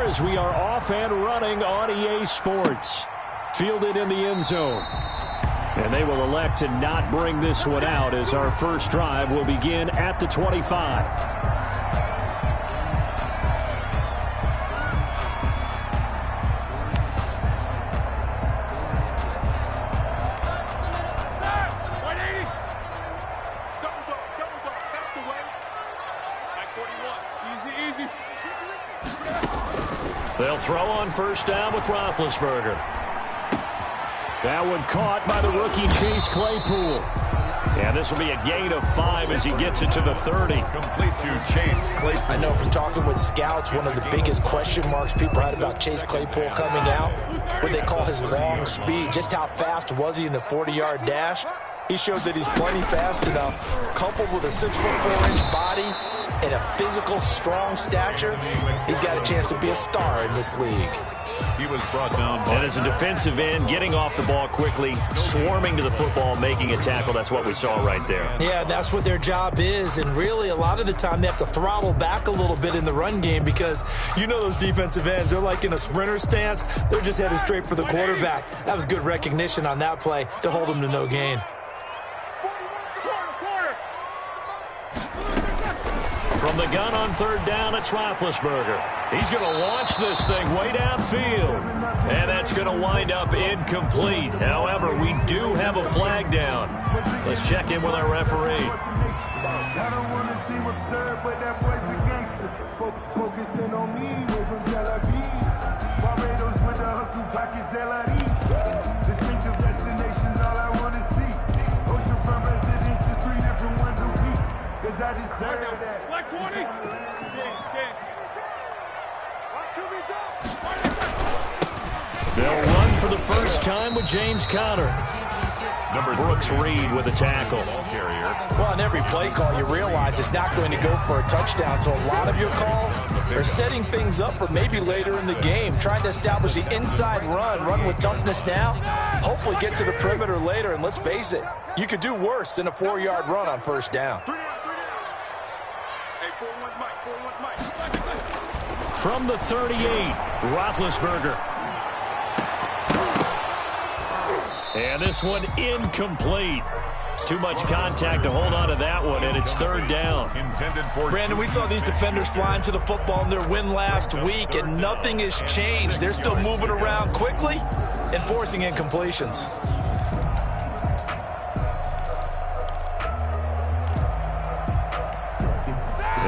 as we are off and running on EA Sports. Fielded in the end zone. And they will elect to not bring this one out as our first drive will begin at the 25. They'll throw on first down with Roethlisberger. That one caught by the rookie Chase Claypool. Yeah, this will be a gain of 5 as he gets it to the 30. Complete to Chase Claypool. I know from talking with scouts, one of the biggest question marks people had about Chase Claypool coming out, what they call his long speed. Just how fast was he in the 40-yard dash? He showed that he's plenty fast enough, coupled with a 6'4" body and a physical, strong stature. He's got a chance to be a star in this league. He was brought down by... And as a defensive end, getting off the ball quickly, swarming to the football, making a tackle. That's what we saw right there. Yeah, that's what their job is. And really, a lot of the time, they have to throttle back a little bit in the run game because you know those defensive ends, they're like in a sprinter stance. They're just headed straight for the quarterback. That was good recognition on that play to hold them to no gain. From the gun on third down, it's Roethlisberger. He's going to launch this thing way downfield. And that's going to wind up incomplete. However, we do have a flag down. Let's check in with our referee. I don't want to seem absurd, but that boy's a gangster. Focusing on me, way from Tel Aviv. Barbados with the hustle pockets, LIDs. Distinctive destinations, all I want to see. Oceanfront residences, 3 different ones a week. Cause I deserve that. Black 20. They'll run for the first time with James Conner. Number Brooks Reed with a tackle. Well, on every play call, you realize it's not going to go for a touchdown. So a lot of your calls are setting things up for maybe later in the game, trying to establish the inside run with toughness now, hopefully get to the perimeter later. And let's face it, you could do worse than a 4-yard run on first down. From the 38, Roethlisberger. And this one incomplete. Too much contact to hold on to that one, and it's third down. Brandon, we saw these defenders flying to the football in their win last week, and nothing has changed. They're still moving around quickly and forcing incompletions.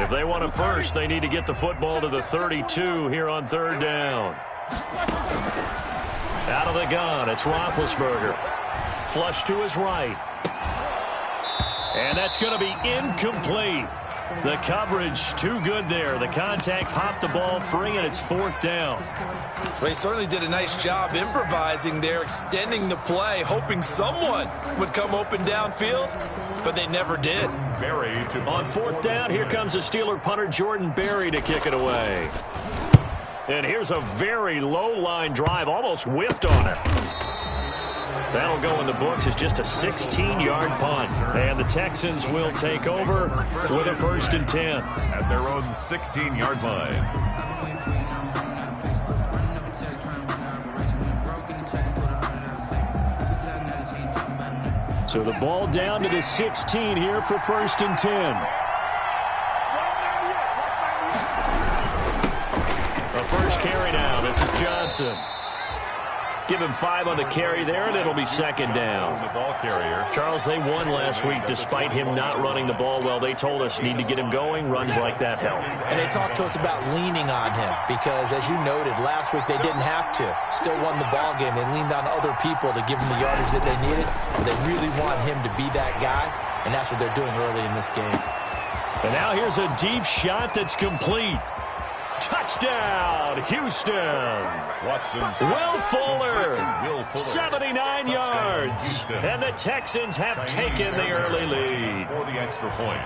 If they want a first, they need to get the football to the 32 here on third down. Out of the gun, it's Roethlisberger. Flush to his right. And that's going to be incomplete. The coverage too good there. The contact popped the ball free, and it's fourth down. Well, he certainly did a nice job improvising there, extending the play, hoping someone would come open downfield, but they never did. On fourth down, here comes the Steeler punter Jordan Berry to kick it away. And here's a very low-line drive, almost whiffed on it. That'll go in the books as just a 16-yard punt. And the Texans will take over with a 1st and 10. At their own 16-yard line. So the ball down to the 16 here for 1st and 10. A first carry now. This is Johnson. Give him 5 on the carry there, and it'll be second down. The ball carrier. Charles, they won last week despite him not running the ball well. They told us need to get him going. Runs like that help. And they talked to us about leaning on him because, as you noted, last week they didn't have to. Still won the ball game. They leaned on other people to give them the yardage that they needed. But they really want him to be that guy, and that's what they're doing early in this game. And now here's a deep shot that's complete. Touchdown, Houston. Will Fuller, 79 yards. And the Texans have taken the early lead. For the extra point.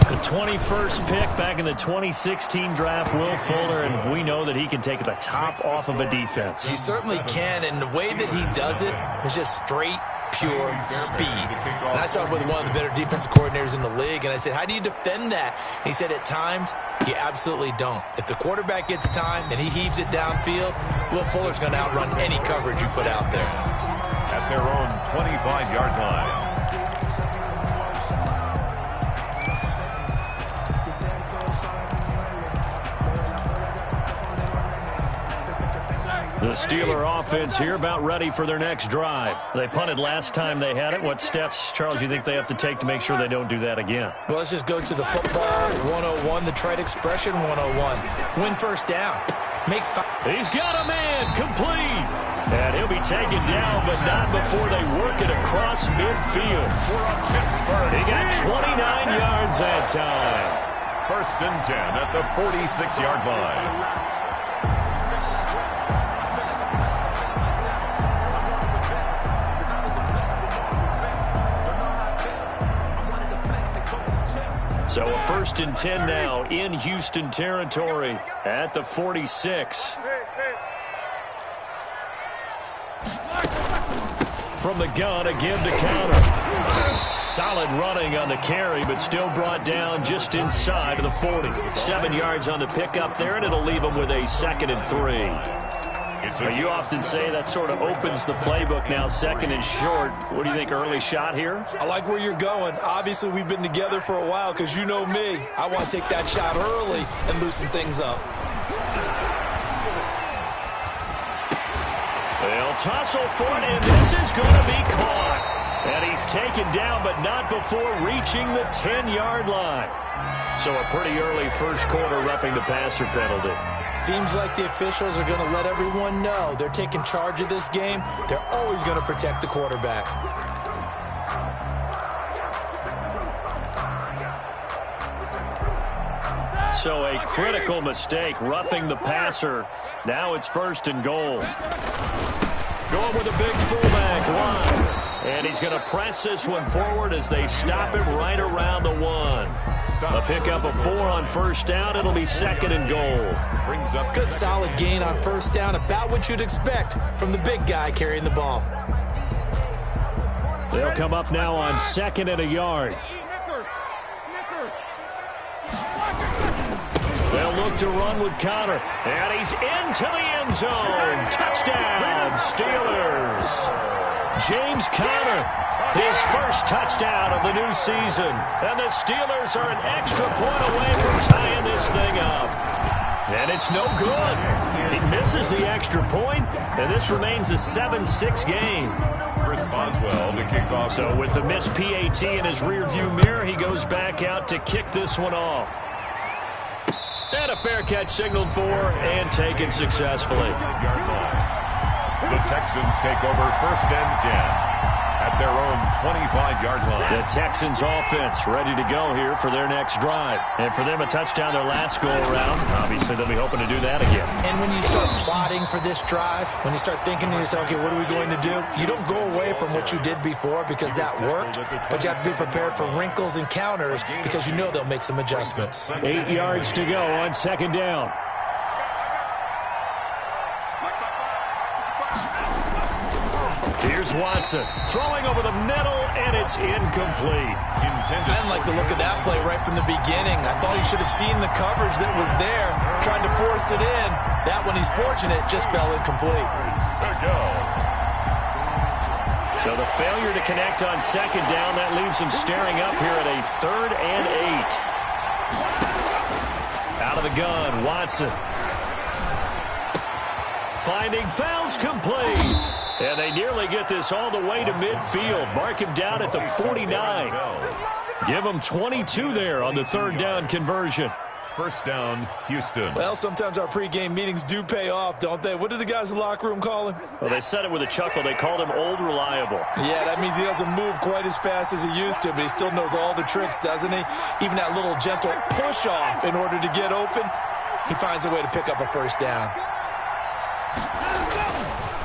The 21st pick back in the 2016 draft, Will Fuller, and we know that he can take the top off of a defense. He certainly can, and the way that he does it is just straight pure speed. And I talked with one of the better defensive coordinators in the league, and I said, how do you defend that? And he said, at times, you absolutely don't. If the quarterback gets time and he heaves it downfield, Will Fuller's going to outrun any coverage you put out there. At their own 25-yard line. The Steeler offense here about ready for their next drive. They punted last time they had it. What steps, Charles, you think they have to take to make sure they don't do that again? Well, let's just go to the football 101, the trade expression 101. Win first down. Make five. He's got a man complete. And he'll be taken down, but not before they work it across midfield. He got 29 yards that time. 1st and 10 at the 46-yard line. So a 1st and 10 now in Houston territory at the 46. From the gun, again to counter. Solid running on the carry, but still brought down just inside of the 40. 7 yards on the pickup there, and it'll leave them with a 2nd and 3. You often say that sort of opens the playbook now, 2nd and short. What do you think, early shot here? I like where you're going. Obviously, we've been together for a while because you know me. I want to take that shot early and loosen things up. They'll tussle for it, and this is going to be caught. And he's taken down, but not before reaching the 10-yard line. So a pretty early first quarter roughing the passer penalty. Seems like the officials are going to let everyone know they're taking charge of this game. They're always going to protect the quarterback. So a critical mistake, roughing the passer. Now it's 1st and goal. Going with a big fullback line. And he's going to press this one forward as they stop him right around the 1. A pickup of 4 on 1st down. It'll be 2nd and goal. Brings up good solid gain on 1st down, about what you'd expect from the big guy carrying the ball. They'll come up now on 2nd and a yard. They'll look to run with Connor. And he's into the end zone. Touchdown, Steelers. James Conner, his first touchdown of the new season. And the Steelers are an extra point away from tying this thing up. And it's no good. He misses the extra point, and this remains a 7-6 game. Chris Boswell to kick off. So with the missed PAT in his rearview mirror, he goes back out to kick this one off. And a fair catch signaled for and taken successfully. The Texans take over 1st and 10 at their own 25-yard line. The Texans offense ready to go here for their next drive. And for them, a touchdown their last go-around. Obviously, they'll be hoping to do that again. And when you start plotting for this drive, when you start thinking to yourself, okay, what are we going to do? You don't go away from what you did before because that worked, but you have to be prepared for wrinkles and counters because you know they'll make some adjustments. 8 yards to go on 2nd down. Here's Watson throwing over the middle, and it's incomplete. I didn't like the look of that play right from the beginning. I thought he should have seen the coverage that was there, tried to force it in. That one, he's fortunate, just fell incomplete. So the failure to connect on 2nd down, that leaves him staring up here at a 3rd and 8. Out of the gun, Watson. Finding fouls complete. And they nearly get this all the way to midfield. Mark him down at the 49. Give him 22 there on the 3rd down conversion. 1st down, Houston. Well, sometimes our pregame meetings do pay off, don't they? What do the guys in the locker room call him? Well, they said it with a chuckle. They called him Old Reliable. Yeah, that means he doesn't move quite as fast as he used to, but he still knows all the tricks, doesn't he? Even that little gentle push-off in order to get open, he finds a way to pick up a 1st down.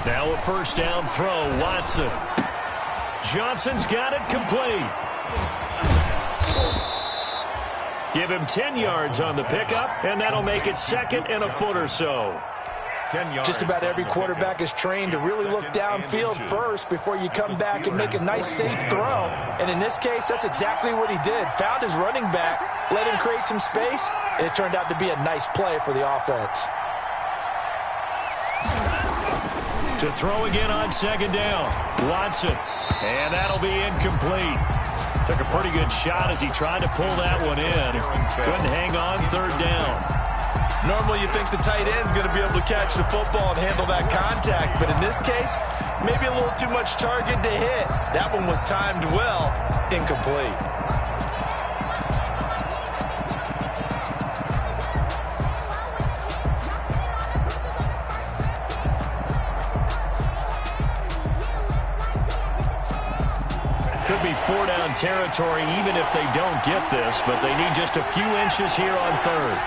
Now a 1st down throw, Watson. Johnson's got it complete. Give him 10 yards on the pickup, and that'll make it 2nd and a foot or so. 10 yards. Just about every quarterback is trained to really look downfield first before you come back and make a nice, safe throw. And in this case, that's exactly what he did. Found his running back, let him create some space, and it turned out to be a nice play for the offense. To throw again on second down. Watson. And that'll be incomplete. Took a pretty good shot as he tried to pull that one in. Couldn't hang on third down. Normally you think the tight end's going to be able to catch the football and handle that contact, but in this case, maybe a little too much target to hit. That one was timed well, incomplete. Could be 4-down territory even if they don't get this, but they need just a few inches here on third.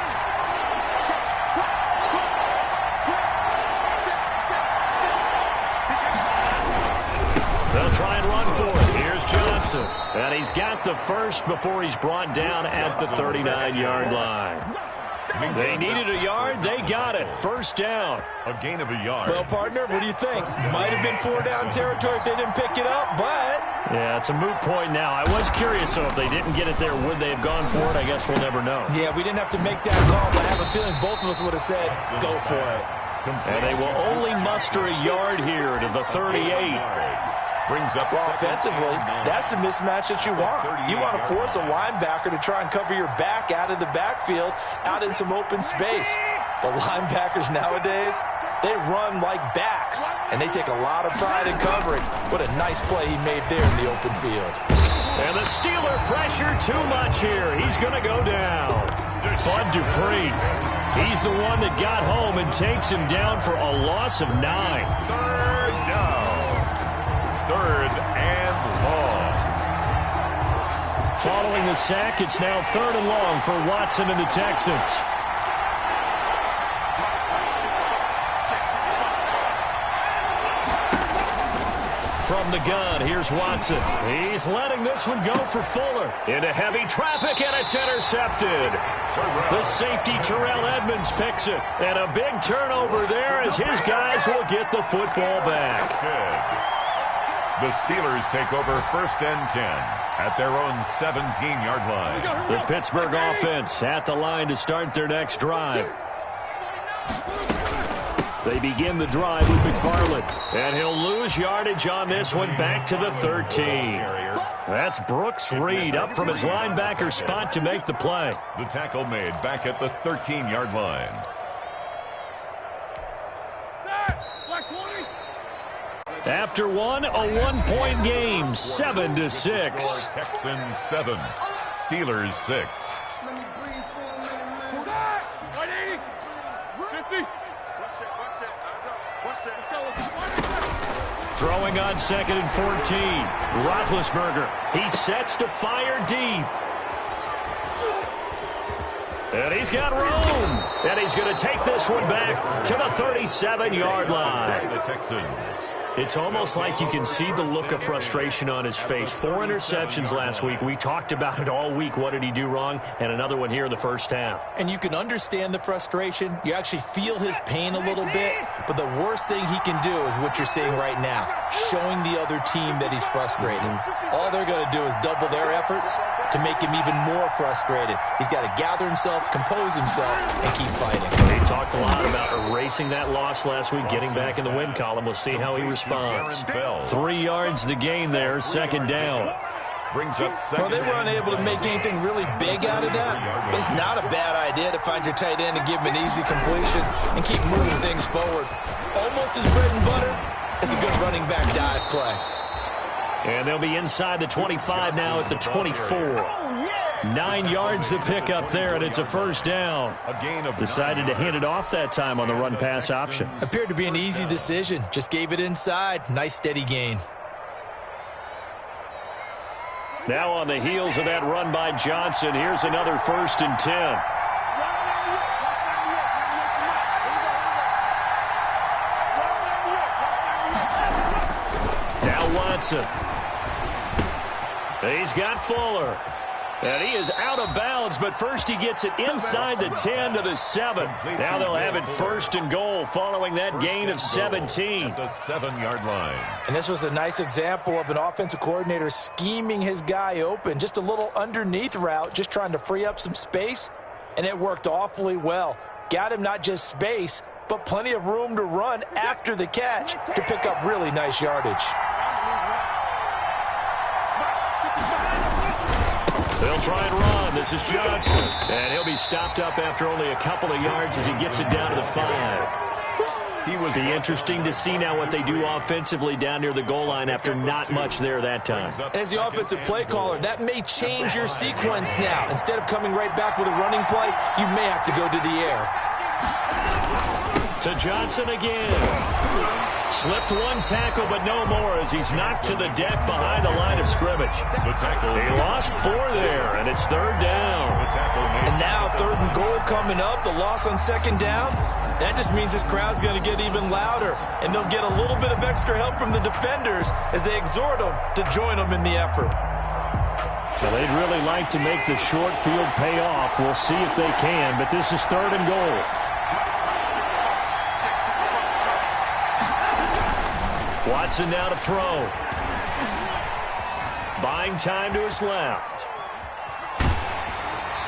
They'll try and run for it. Here's Johnson. And he's got the first before he's brought down at the 39-yard line. They needed a yard. They got it. First down. A gain of a yard. Well, partner, what do you think? Might have been 4-down territory if they didn't pick it up, but... Yeah, it's a moot point now. I was curious, so if they didn't get it there, would they have gone for it? I guess we'll never know. Yeah, we didn't have to make that call, but I have a feeling both of us would have said, go for it. And they will only muster a yard here to the 38. Brings up well, offensively, that's the mismatch that you want. You want to force a linebacker to try and cover your back out of the backfield, out in some open space. The linebackers nowadays, they run like backs, and they take a lot of pride in covering. What a nice play he made there in the open field. And the Steeler pressure too much here. He's going to go down. Bud Dupree, he's the one that got home and takes him down for a loss of 9. Third down. Third and long. Following the sack, it's now 3rd and long for Watson and the Texans. From the gun, here's Watson. He's letting this one go for Fuller. Into heavy traffic, and it's intercepted. The safety, Terrell Edmonds, picks it. And a big turnover there as his guys will get the football back. Good. The Steelers take over 1st and 10 at their own 17-yard line. The Pittsburgh offense at the line to start their next drive. They begin the drive with McFarland, and he'll lose yardage on this one back to the 13. That's Brooks Reed up from his linebacker spot to make the play. The tackle made back at the 13-yard line. After one, a 1-point game, 7-6. Texans 7, Steelers 6. Throwing on 2nd and 14. Roethlisberger, he sets to fire deep. And he's got room. And he's going to take this one back to the 37-yard line. The Texans. It's almost like you can see the look of frustration on his face. 4 interceptions last week. We talked about it all week. What did he do wrong? And another one here in the first half. And you can understand the frustration. You actually feel his pain a little bit. But the worst thing he can do is what you're seeing right now, showing the other team that he's frustrated. All they're going to do is double their efforts to make him even more frustrated. He's got to gather himself, compose himself, and keep fighting. He talked a lot about erasing that loss last week, getting back in the win column. We'll see how he responds. 3 yards the gain there, 2nd down. Brings up well, they were unable to make anything really big out of that, but it's not a bad idea to find your tight end and give him an easy completion and keep moving things forward. Almost as bread and butter as a good running back dive play. And they'll be inside the 25 now at the 24. 9 yards to pick up there, and it's a first down. Decided to hand it off that time on the run-pass option. Appeared to be an easy decision. Just gave it inside. Nice, steady gain. Now on the heels of that run by Johnson, here's another 1st and 10. Now Watson. He's got Fuller. And he is out of bounds, but first he gets it inside the 10 to the 7. Now they'll have it first and goal following that gain of 17. At the 7-yard line. And this was a nice example of an offensive coordinator scheming his guy open. Just a little underneath route, just trying to free up some space, and it worked awfully well. Got him not just space, but plenty of room to run after the catch to pick up really nice yardage. They'll try and run. This is Johnson. And he'll be stopped up after only a couple of yards as he gets it down to the 5. He would be interesting to see now what they do offensively down near the goal line after not much there that time. As the offensive play caller, that may change your sequence now. Instead of coming right back with a running play, you may have to go to the air. To Johnson again. Slipped one tackle, but no more as he's knocked to the deck behind the line of scrimmage. He lost 4 there, and it's 3rd down. And now 3rd and goal coming up, the loss on 2nd down. That just means this crowd's going to get even louder, and they'll get a little bit of extra help from the defenders as they exhort them to join them in the effort. So they'd really like to make the short field pay off. We'll see if they can, but this is 3rd and goal. Watson now to throw. Buying time to his left.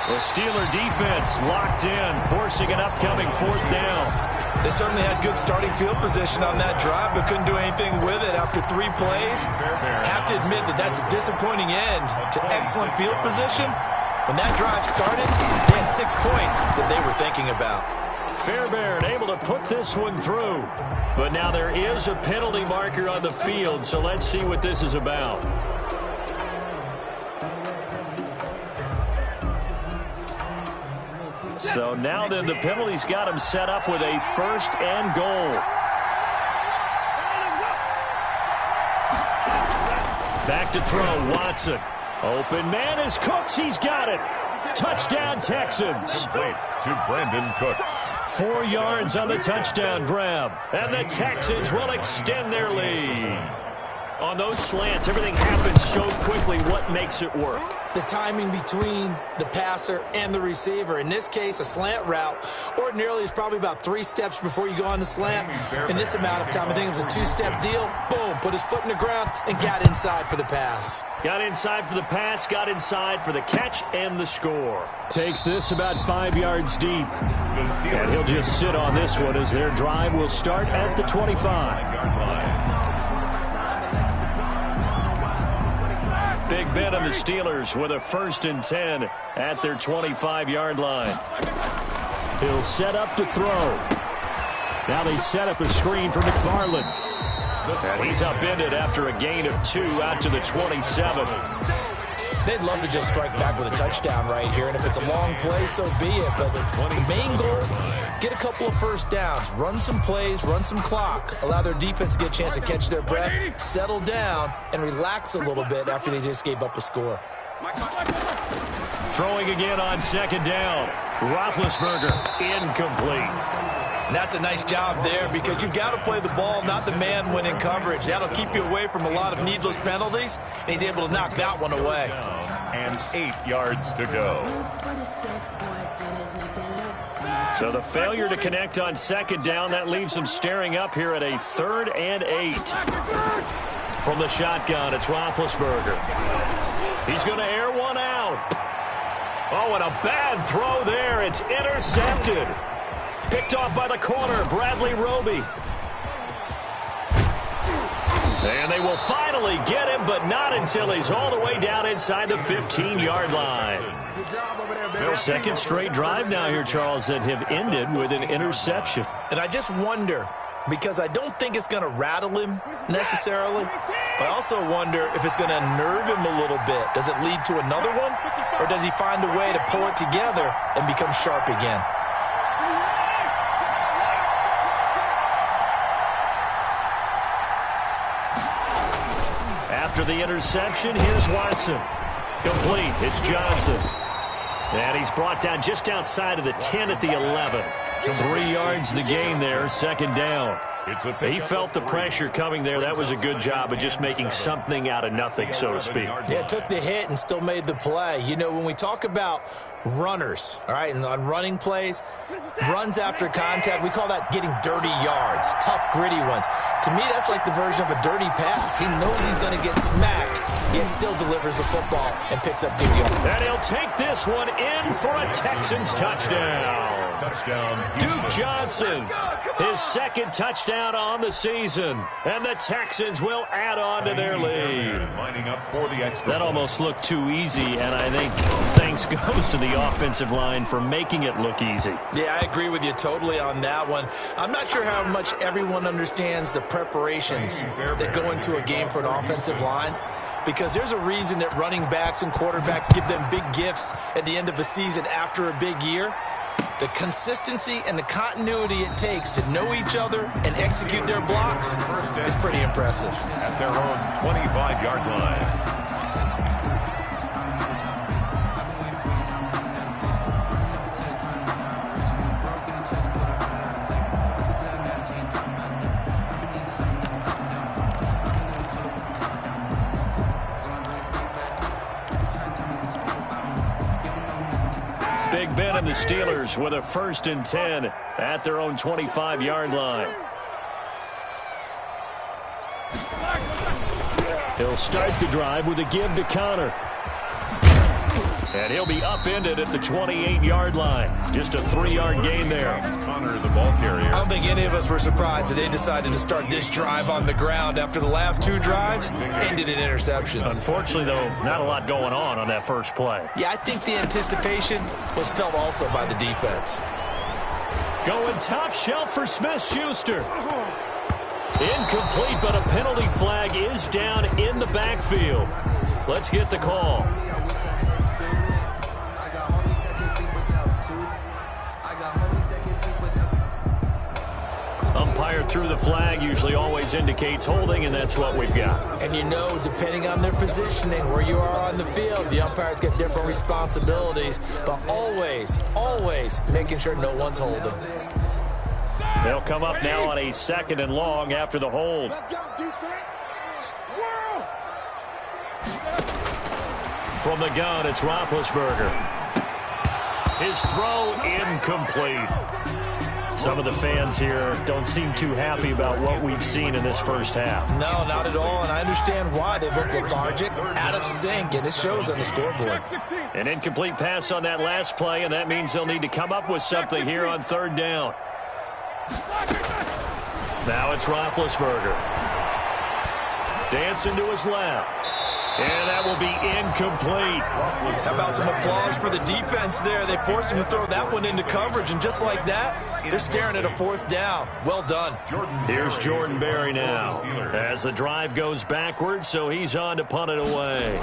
The Steeler defense locked in, forcing an upcoming 4th down. They certainly had good starting field position on that drive, but couldn't do anything with it after 3 plays. Have to admit that that's a disappointing end to excellent field position. When that drive started, they had 6 points that they were thinking about. Fairbairn able to put this one through. But now there is a penalty marker on the field, so let's see what this is about. So now then the penalty's got him set up with a 1st and goal. Back to throw, Watson. Open man is Cooks, he's got it. Touchdown Texans. Complete to Brandon Cooks. 4 yards on the touchdown grab. And the Texans will extend their lead. On those slants, everything happens so quickly. What makes it work? The timing between the passer and the receiver. In this case, a slant route ordinarily is probably about 3 steps before you go on the slant. In this amount of time, I think it was a 2-step deal. Boom, put his foot in the ground and got inside for the pass. Got inside for the pass, got inside for the catch and the score. Takes this about 5 yards deep. And he'll just sit on this one as their drive will start at the 25. Big Ben and the Steelers with a 1st and 10 at their 25-yard line. He'll set up to throw. Now they set up a screen for McFarland. And he's upended after a gain of 2 out to the 27. They'd love to just strike back with a touchdown right here, and if it's a long play, so be it. But the main goal, get a couple of 1st downs, run some plays, run some clock, allow their defense to get a chance to catch their breath, settle down, and relax a little bit after they just gave up a score. Throwing again on 2nd down. Roethlisberger, incomplete. And that's a nice job there because you've got to play the ball, not the man when in coverage. That'll keep you away from a lot of needless penalties, and he's able to knock that one away. And 8 yards to go. So the failure to connect on 2nd down, that leaves him staring up here at a 3rd and 8. From the shotgun, it's Roethlisberger. He's going to air one out. Oh, and a bad throw there. It's intercepted. Picked off by the corner, Bradley Roby. And they will finally get him, but not until he's all the way down inside the 15-yard line. 2nd straight drive now here, Charles, that have ended with an interception. And I just wonder, because I don't think it's going to rattle him necessarily, but I also wonder if it's going to unnerve him a little bit. Does it lead to another one, or does he find a way to pull it together and become sharp again? After the interception, here's Watson. Complete. It's Johnson. And he's brought down just outside of the 10 at the 11. 3 yards the gain there, 2nd down. He felt the pressure coming there. That was a good job of just making something out of nothing, so to speak. Yeah, took the hit and still made the play. You know, when we talk about runners, all right, and on running plays, runs after contact, we call that getting dirty yards, tough, gritty ones. To me, that's like the version of a dirty pass. He knows he's going to get smacked, yet still delivers the football and picks up good yards. And he'll take this one in for a Texans touchdown. Duke Johnson, his second touchdown on the season, and the Texans will add on to their lead. That almost looked too easy, and I think thanks goes to the offensive line for making it look easy. Yeah, I agree with you totally on that one. I'm not sure how much everyone understands the preparations that go into a game for an offensive line, because there's a reason that running backs and quarterbacks give them big gifts at the end of the season after a big year. The consistency and the continuity it takes to know each other and execute their blocks is pretty impressive. At their own 25-yard line. Big Ben and the Steelers with a 1st and 10 at their own 25-yard line. He'll start the drive with a give to Connor. And he'll be upended at the 28-yard line. Just a 3-yard gain there. Connor, the ball carrier. I don't think any of us were surprised that they decided to start this drive on the ground after the last 2 drives ended in interceptions. Unfortunately, though, not a lot going on that first play. Yeah, I think the anticipation was felt also by the defense. Going top shelf for Smith-Schuster. Incomplete, but a penalty flag is down in the backfield. Let's get the call. Umpire threw the flag, usually always indicates holding, and that's what we've got. And you know, depending on their positioning, where you are on the field, the umpires get different responsibilities, but always, always making sure no one's holding. They'll come up now on a 2nd and long after the hold. Let's go, defense. From the gun, it's Roethlisberger. His throw incomplete. Some of the fans here don't seem too happy about what we've seen in this first half. No, not at all, and I understand why. They look lethargic, out of sync, and it shows on the scoreboard. An incomplete pass on that last play, and that means they'll need to come up with something here on 3rd down. Now it's Roethlisberger. Dancing to his left. And that will be incomplete. How about some applause for the defense there? They forced him to throw that one into coverage, and just like that, they're staring at a 4th down. Well done. Here's Jordan Berry now as the drive goes backwards, so he's on to punt it away.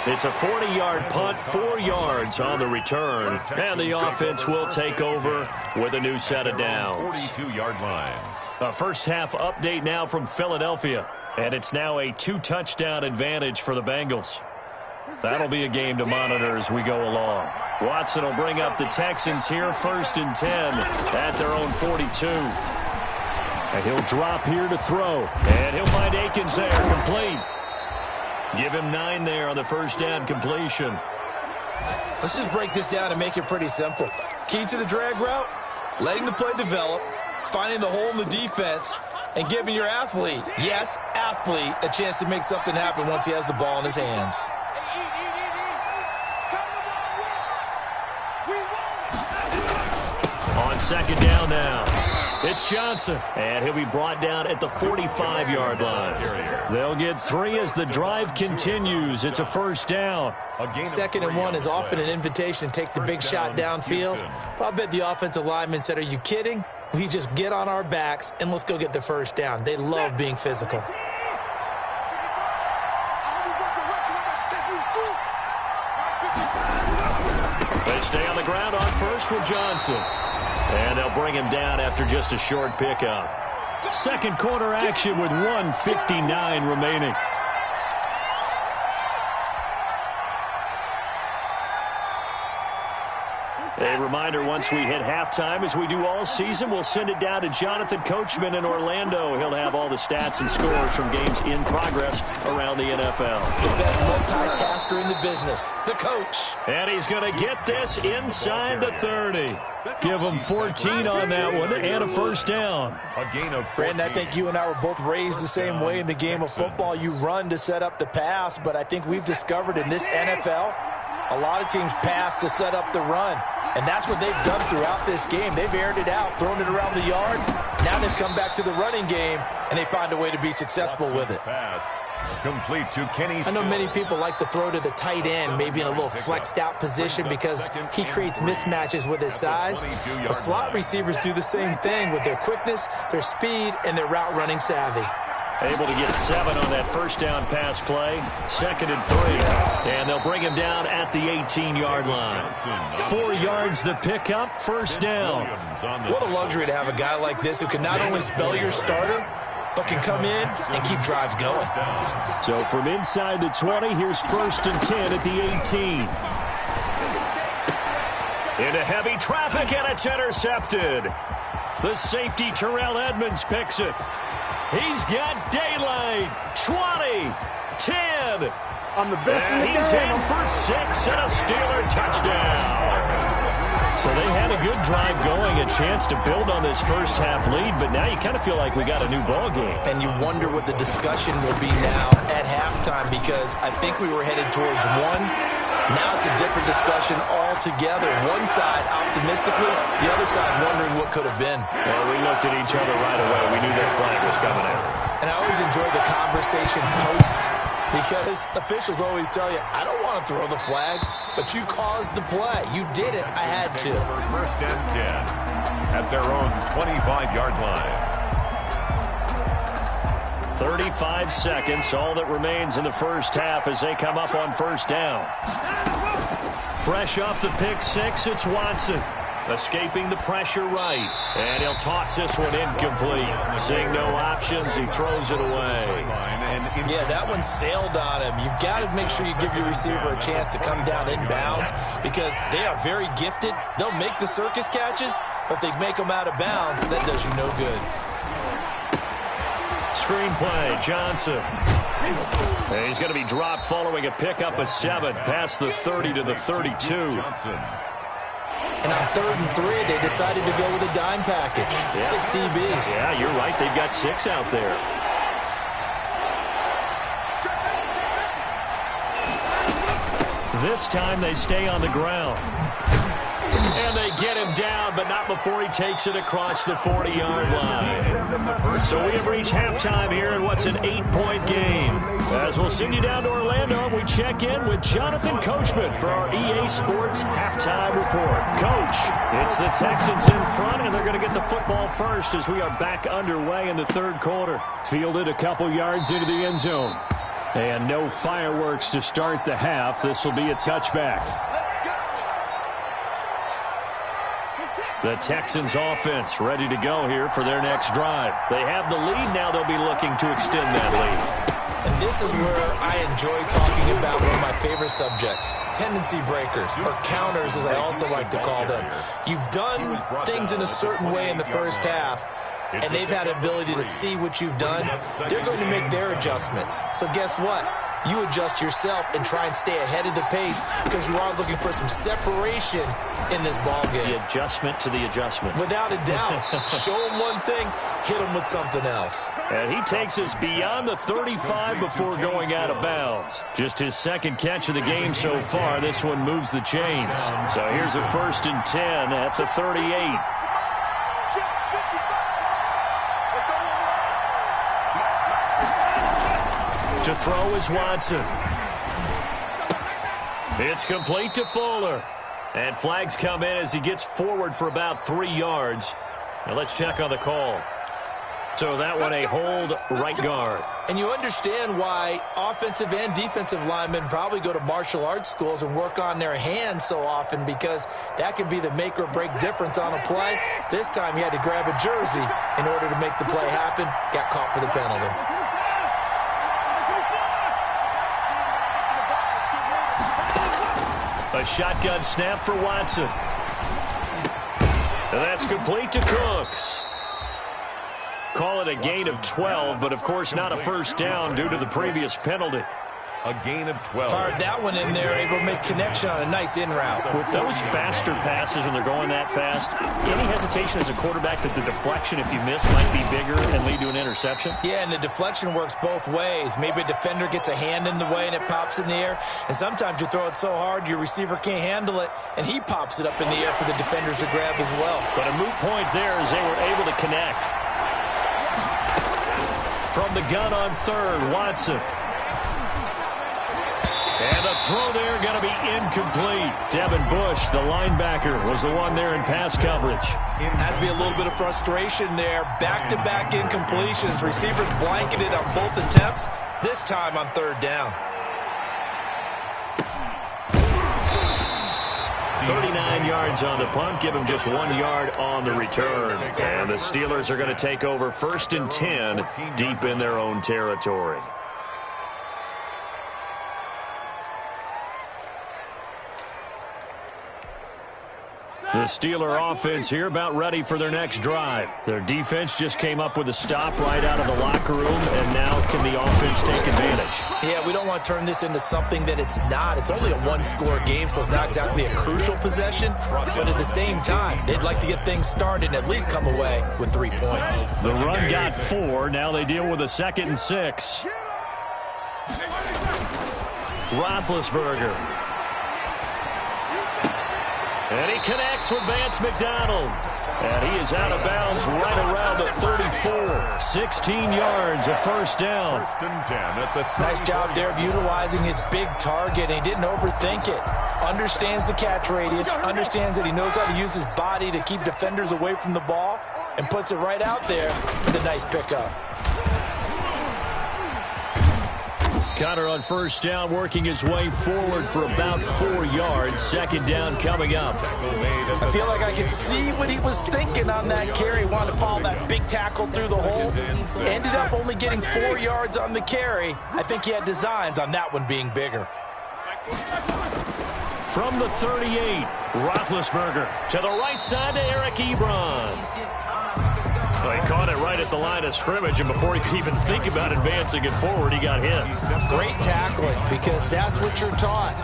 It's a 40-yard punt, 4 yards on the return, and the offense will take over with a new set of downs. 42-yard line. A first-half update now from Philadelphia, and it's now a 2-touchdown advantage for the Bengals. That'll be a game to monitor as we go along. Watson will bring up the Texans here, 1st and 10 at their own 42. And he'll drop here to throw, and he'll find Akins there, complete. Give him 9 there on the first down completion. Let's just break this down and make it pretty simple. Key to the drag route, letting the play develop, finding the hole in the defense, and giving your athlete, yes, athlete, a chance to make something happen once he has the ball in his hands. On 2nd down now, it's Johnson, and he'll be brought down at the 45-yard line. They'll get 3 as the drive continues. It's a 1st down. 2nd and 1 is often an invitation to take the big shot downfield. But I bet the offensive lineman said, are you kidding? We just get on our backs and let's go get the 1st down. They love being physical. They stay on the ground on 1st with Johnson. And they'll bring him down after just a short pickup. 2nd quarter action with 1:59 remaining. A reminder, once we hit halftime, as we do all season, we'll send it down to Jonathan Coachman in Orlando. He'll have all the stats and scores from games in progress around the NFL. The best multitasker in the business, the coach. And he's going to get this inside the 30. Give him 14 on that one and a first down. A gain of 14. Brandon, I think you and I were both raised the same way in the game of football. You run to set up the pass, but I think we've discovered in this NFL, a lot of teams pass to set up the run. And that's what they've done throughout this game. They've aired it out, thrown it around the yard. Now they've come back to the running game, and they find a way to be successful with it. Pass complete to Kenny. I know many people like to throw to the tight end, maybe in a little flexed out position because he creates mismatches with his size. The slot receivers do the same thing with their quickness, their speed, and their route running savvy. Able to get 7 on that first down pass play. 2nd and 3. And they'll bring him down at the 18-yard line. 4 yards the pickup, first down. What a luxury to have a guy like this who can not only spell your starter, but can come in and keep drives going. So from inside the 20, here's 1st and 10 at the 18. Into heavy traffic, and it's intercepted. The safety, Terrell Edmonds, picks it. He's got daylight. 20, 10. I'm the best in the game. He's in for 6 and a Steeler touchdown. So they had a good drive going, a chance to build on this first half lead, but now you kind of feel like we got a new ball game. And you wonder what the discussion will be now at halftime, because I think we were headed towards one. Now it's a different discussion altogether. One side optimistically, the other side wondering what could have been. Well, we looked at each other right away. We knew that flag was coming out. And I always enjoy the conversation post, because officials always tell you, I don't want to throw the flag, but you caused the play. You did it. I had to. 1st and 10 at their own 25-yard line. 35 seconds, all that remains in the first half as they come up on first down. Fresh off the pick 6, it's Watson. Escaping the pressure right. And he'll toss this one incomplete. Seeing no options, he throws it away. Yeah, that one sailed on him. You've got to make sure you give your receiver a chance to come down inbounds, because they are very gifted. They'll make the circus catches, but they make them out of bounds. That does you no good. Screenplay, Johnson. And he's going to be dropped following a pickup of 7 past the 30 to the 32. And on 3rd and 3, they decided to go with a dime package. Yeah. 6 DBs. Yeah, you're right. They've got 6 out there. This time they stay on the ground. And they get him down, but not before he takes it across the 40-yard line. So we have reached halftime here in what's an 8-point game. As we'll send you down to Orlando, we check in with Jonathan Coachman for our EA Sports Halftime Report. Coach, it's the Texans in front, and they're going to get the football first as we are back underway in the 3rd quarter. Fielded a couple yards into the end zone. And no fireworks to start the half. This will be a touchback. The Texans offense ready to go here for their next drive. They have the lead. Now they'll be looking to extend that lead. And this is where I enjoy talking about one of my favorite subjects, tendency breakers, or counters as I also like to call them. You've done things in a certain way in the first half, and they've had an ability to see what you've done. They're going to make their adjustments. So guess what? You adjust yourself and try and stay ahead of the pace, because you are looking for some separation in this ball game. The adjustment to the adjustment. Without a doubt. Show them one thing, hit them with something else. And he takes us beyond the 35 before going out of bounds. Just his 2nd catch of the game so far. This one moves the chains. So here's a 1st and 10 at the 38. To throw is Watson. It's complete to Fuller. And flags come in as he gets forward for about 3 yards. Now let's check on the call. So that one a hold right guard. And you understand why offensive and defensive linemen probably go to martial arts schools and work on their hands so often, because that can be the make or break difference on a play. This time he had to grab a jersey in order to make the play happen. Got caught for the penalty. A shotgun snap for Watson. And that's complete to Cooks. Call it a gain of 12, but of course not a first down due to the previous penalty. A gain of 12. Fired that one in there, able to make connection on a nice in route. With those faster passes and they're going that fast, any hesitation as a quarterback that the deflection, if you miss, might be bigger and lead to an interception? Yeah, and the deflection works both ways. Maybe a defender gets a hand in the way and it pops in the air. And sometimes you throw it so hard your receiver can't handle it, and he pops it up in the air for the defenders to grab as well. But a moot point there as they were able to connect. From the gun on third, Watson. And the throw there going to be incomplete. Devin Bush, the linebacker, was the one there in pass coverage. Has to be a little bit of frustration there. Back-to-back incompletions. Receivers blanketed on both attempts, this time on third down. 39 yards on the punt. Give him just 1 yard on the return. And the Steelers are going to take over 1st and 10 deep in their own territory. The Steeler offense here about ready for their next drive. Their defense just came up with a stop right out of the locker room, and now can the offense take advantage? Yeah, we don't want to turn this into something that it's not. It's only a one-score game, so it's not exactly a crucial possession. But at the same time, they'd like to get things started and at least come away with 3 points. The run got 4. Now they deal with a 2nd and 6. Roethlisberger. And he connects with Vance McDonald. And he is out of bounds right around the 34. 16 yards, a first down. 1st and 10 at the 30. Nice job there of utilizing his big target, and he didn't overthink it. Understands the catch radius, understands that he knows how to use his body to keep defenders away from the ball, and puts it right out there for the nice pickup. Connor on first down, working his way forward for about 4 yards. 2nd down coming up. I feel like I could see what he was thinking on that carry. Wanted to follow that big tackle through the hole. Ended up only getting 4 yards on the carry. I think he had designs on that one being bigger. From the 38, Roethlisberger to the right side to Eric Ebron. Well, he caught it right at the line of scrimmage, and before he could even think about advancing it forward, he got hit. Great tackling, because that's what you're taught.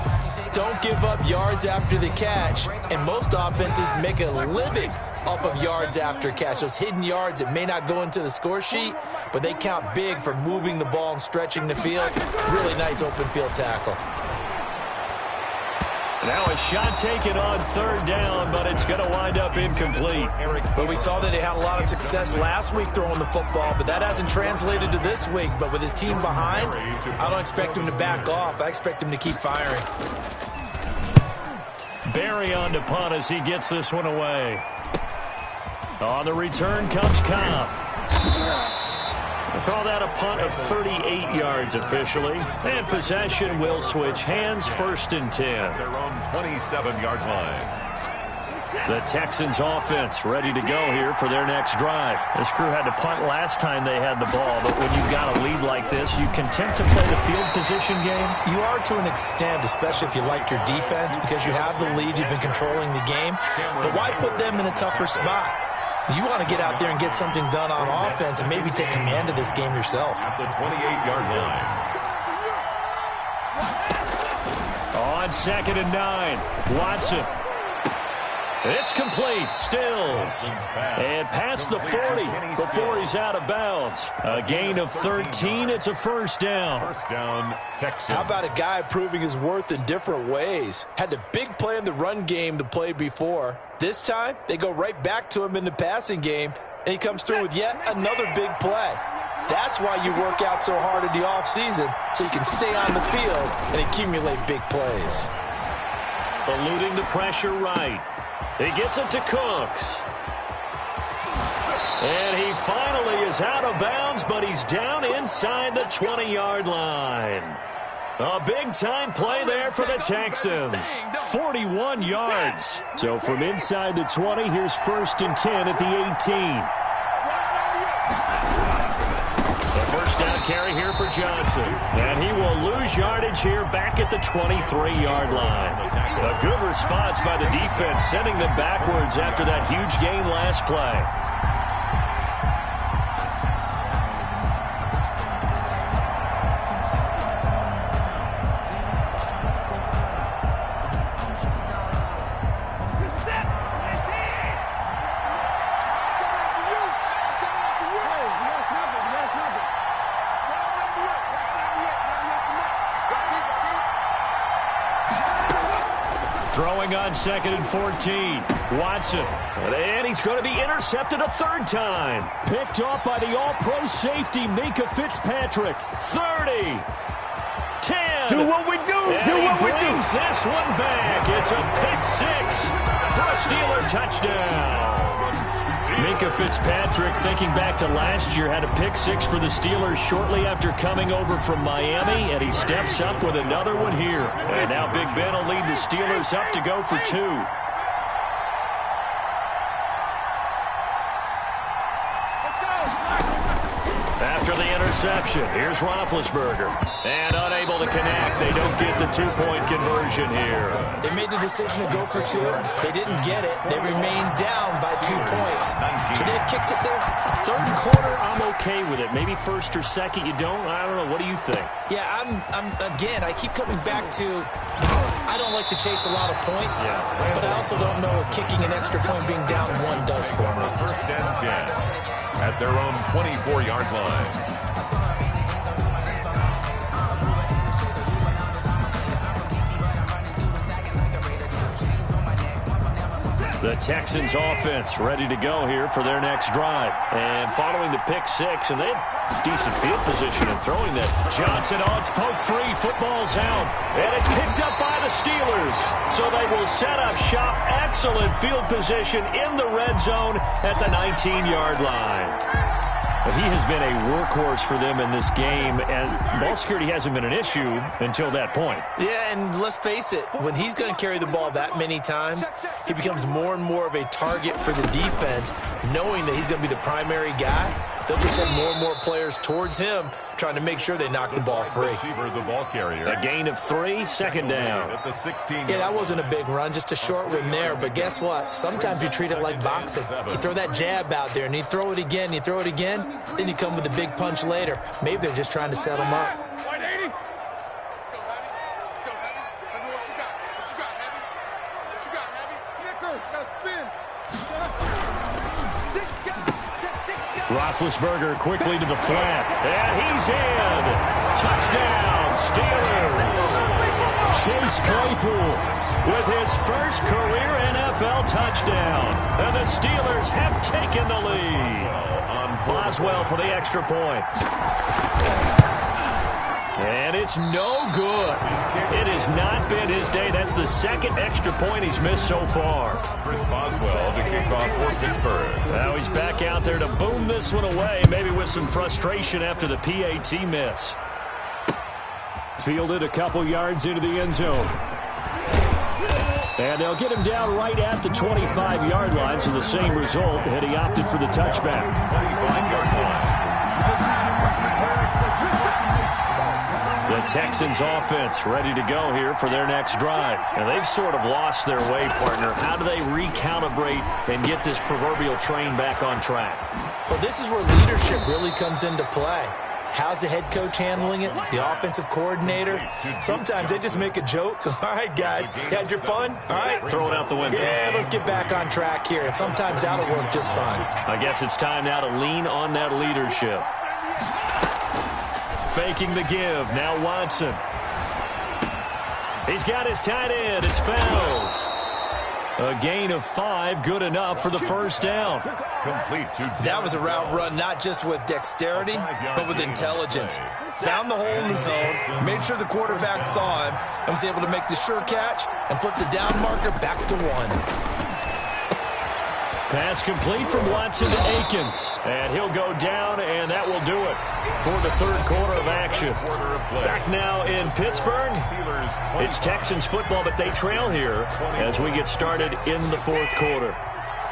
Don't give up yards after the catch, and most offenses make a living off of yards after catch. Those hidden yards that may not go into the score sheet, but they count big for moving the ball and stretching the field. Really nice open field tackle. Now a shot taken on 3rd down, but it's going to wind up incomplete. Well, we saw that he had a lot of success last week throwing the football, but that hasn't translated to this week. But with his team behind, I don't expect him to back off. I expect him to keep firing. Barry on to punt as he gets this one away. On the return comes Cobb. We'll call that a punt of 38 yards officially. And possession will switch hands, 1st and 10. Their own 27-yard line. The Texans offense ready to go here for their next drive. This crew had to punt last time they had the ball, but when you've got a lead like this, you content to play the field position game? You are to an extent, especially if you like your defense, because you have the lead, you've been controlling the game. But why put them in a tougher spot? You want to get out there and get something done on offense and maybe take command of this game yourself. At the 28-yard line. On 2nd and 9, Watson. It's complete. Stills. And past the 40 before he's out of bounds. A gain of 13. It's a first down. First down, Texans. How about a guy proving his worth in different ways? Had a big play in the run game the play before. This time, they go right back to him in the passing game, and he comes through with yet another big play. That's why you work out so hard in the offseason, so you can stay on the field and accumulate big plays. Eluding the pressure right. He gets it to Cooks. And he finally is out of bounds, but he's down inside the 20-yard line. A big-time play there for the Texans. 41 yards. So from inside the 20, here's 1st and 10 at the 18. The first down carry here for Johnson. And he will lose yardage here back at the 23-yard line. A good response by the defense, sending them backwards after that huge gain last play. Throwing on 2nd and 14. Watson. And he's going to be intercepted a third time. Picked off by the all-pro safety, Minkah Fitzpatrick. 30. 10. Do what we do. And Do what we do. Brings this one back. It's a pick six for a Steeler touchdown. Minkah Fitzpatrick, thinking back to last year, had a pick six for the Steelers shortly after coming over from Miami, and he steps up with another one here. And now Big Ben will lead the Steelers up to go for two. After the interception, here's Roethlisberger. And unable to connect. They don't get the two-point conversion here. They made the decision to go for two. They didn't get it. They remained down by 2 points. Should they have kicked it there? Third quarter, I'm okay with it. Maybe first or second, you don't. I don't know. What do you think? Yeah, again, I keep coming back to I don't like to chase a lot of points, but I also don't know what kicking an extra point being down one does for me. 1st and 10 at their own 24-yard line. The Texans offense ready to go here for their next drive. And following the pick six, and they have decent field position in throwing that. Johnson on, it's poke free, football's out. And it's picked up by the Steelers. So they will set up shop. Excellent field position in the red zone at the 19-yard line. But he has been a workhorse for them in this game, and ball security hasn't been an issue until that point. Yeah, and let's face it, when he's going to carry the ball that many times, he becomes more and more of a target for the defense, knowing that he's going to be the primary guy. They'll just send more and more players towards him, trying to make sure they knock the ball free. Receiver, the ball carrier. A gain of 3, second down. At the 16. Yeah, that wasn't a big run, just a short one there. But guess what? Sometimes you treat it like boxing. You throw that jab out there, and you throw it again, you throw it again, then you come with a big punch later. Maybe they're just trying to set him up. Roethlisberger quickly to the flat. And he's in. Touchdown, Steelers. Chase Claypool with his first career NFL touchdown. And the Steelers have taken the lead. Boswell for the extra point. And it's no good. It has not been his day. That's the second extra point he's missed so far. Chris Boswell to kick off for Pittsburgh. Now he's back out there to boom this one away, maybe with some frustration after the PAT miss. Fielded a couple yards into the end zone. And they'll get him down right at the 25-yard line, so the same result, and he opted for the touchback. 25-yard line. The Texans offense ready to go here for their next drive. And they've sort of lost their way, partner. How do they recalibrate and get this proverbial train back on track? Well, this is where leadership really comes into play. How's the head coach handling it? The offensive coordinator? Sometimes they just make a joke. All right, guys, you had your fun? All right. Throw it out the window. Yeah, let's get back on track here. And sometimes that'll work just fine. I guess it's time now to lean on that leadership. Faking the give. Now Watson. He's got his tight end. It's Fells. A gain of 5, good enough for the first down. Complete to That was a route run, not just with dexterity, but with intelligence. Found the hole in the zone, made sure the quarterback saw him, and was able to make the sure catch and flip the down marker back to 1. Pass complete from Watson to Akins. And he'll go down, and that will do it for the third quarter of action. Back now in Pittsburgh. It's Texans football, but they trail here as we get started in the fourth quarter.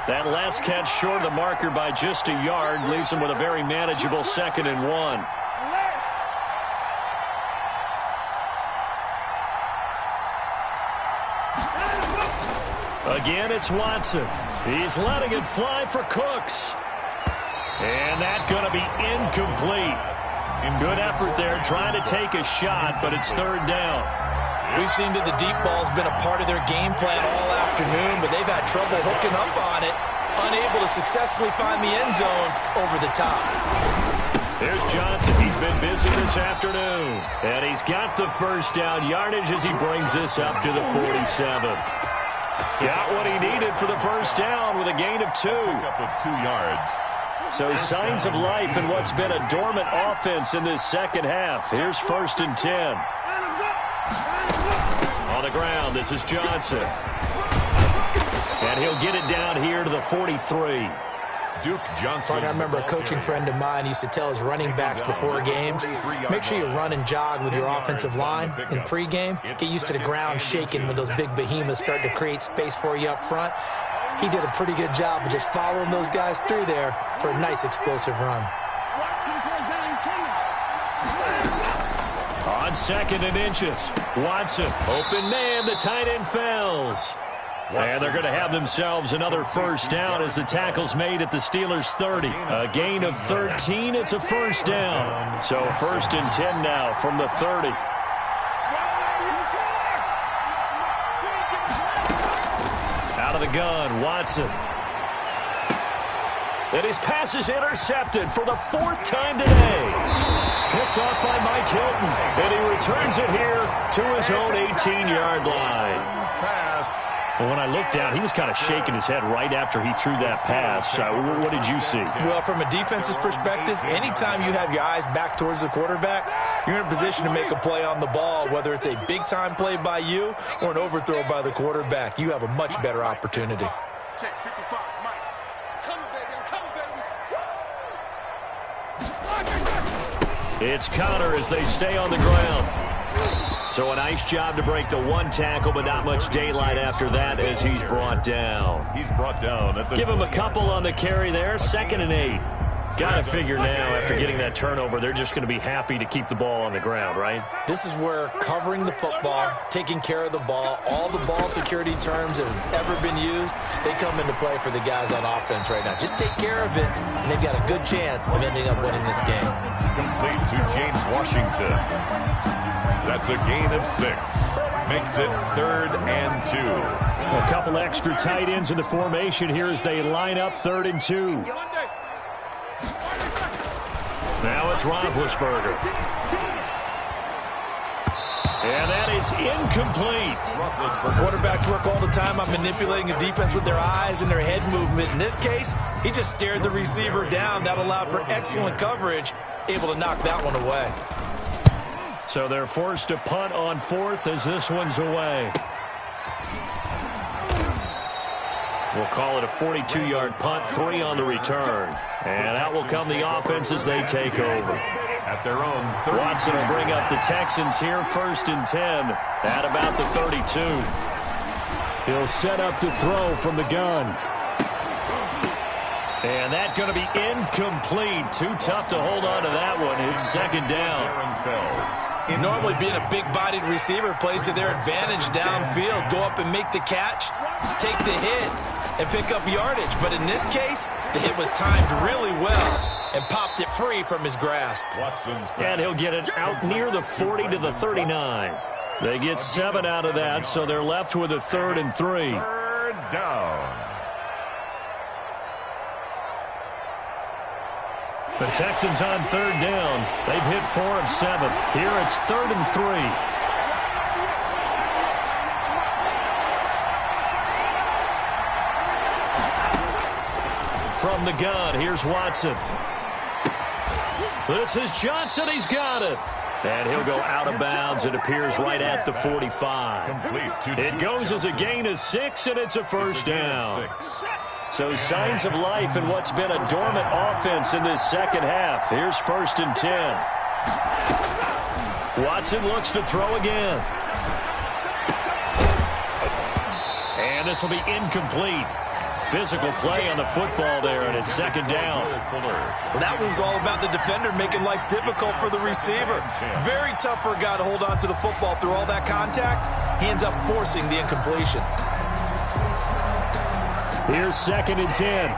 That last catch short of the marker by just a yard leaves them with a very manageable 2nd and 1. Again, it's Watson. He's letting it fly for Cooks. And that's going to be incomplete. Good effort there trying to take a shot, but it's third down. We've seen that the deep ball's been a part of their game plan all afternoon, but they've had trouble hooking up on it, unable to successfully find the end zone over the top. There's Johnson. He's been busy this afternoon. And he's got the first down yardage as he brings this up to the 47. Got what he needed for the first down with a gain of 2. Up with 2 yards. So signs of life in what's been a dormant offense in this second half. Here's 1st and 10. On the ground, this is Johnson. And he'll get it down here to the 43. Duke Johnson. I remember a coaching friend of mine used to tell his running backs before games, make sure you run and jog with your offensive line in pregame. Get used to the ground shaking when those big behemoths start to create space for you up front. He did a pretty good job of just following those guys through there for a nice explosive run. On 2nd and inches, Watson, open man, the tight end fells. And they're going to have themselves another first down as the tackle's made at the Steelers' 30. A gain of 13, it's a first down. So 1st and 10 now from the 30. Out of the gun, Watson. And his pass is intercepted for the 4th time today. Picked off by Mike Hilton. And he returns it here to his own 18-yard line. Well, when I looked down, he was kind of shaking his head right after he threw that pass. What did you see? Well, from a defense's perspective, anytime you have your eyes back towards the quarterback, you're in a position to make a play on the ball, whether it's a big-time play by you or an overthrow by the quarterback. You have a much better opportunity. Check 55, Mike. Come baby, I'm coming, baby. It's Connor as they stay on the ground. So a nice job to break the 1 tackle, but not much daylight after that as he's brought down. He's brought down at the Give him a couple on the carry there. 2nd and 8. Got to figure now after getting that turnover, they're just going to be happy to keep the ball on the ground, right? This is where covering the football, taking care of the ball, all the ball security terms that have ever been used, they come into play for the guys on offense right now. Just take care of it, and they've got a good chance of ending up winning this game. Complete to James Washington. That's a gain of 6. Makes it 3rd and 2. A couple extra tight ends in the formation here as they line up 3rd and 2. Now it's Roethlisberger. And that is incomplete. Quarterbacks work all the time on manipulating a defense with their eyes and their head movement. In this case, he just stared the receiver down. That allowed for excellent coverage, able to knock that one away. So they're forced to punt on 4th as this one's away. We'll call it a 42-yard punt, 3 on the return. And out will come the offense as they take over. At their own 30. Watson will bring up the Texans here, 1st and 10 at about the 32. He'll set up to throw from the gun. And that's going to be incomplete. Too tough to hold on to that one. It's 2nd down. Normally being a big-bodied receiver plays to their advantage downfield. Go up and make the catch, take the hit, and pick up yardage. But in this case, the hit was timed really well and popped it free from his grasp. And he'll get it out near the 40 to the 39. They get 7 out of that, so they're left with a 3rd and 3. 3rd down. The Texans on 3rd down. They've hit 4 of 7. Here it's 3rd and 3. From the gun, here's Watson. This is Johnson. He's got it. And he'll go out of bounds. It appears right at the 45. It goes as a gain of 6, and it's a first down. So signs of life in what's been a dormant offense in this second half. Here's 1st and 10. Watson looks to throw again. And this will be incomplete. Physical play on the football there, and it's 2nd down. Well, that was all about the defender making life difficult for the receiver. Very tough for a guy to hold on to the football through all that contact. He ends up forcing the incompletion. Here's 2nd and 10.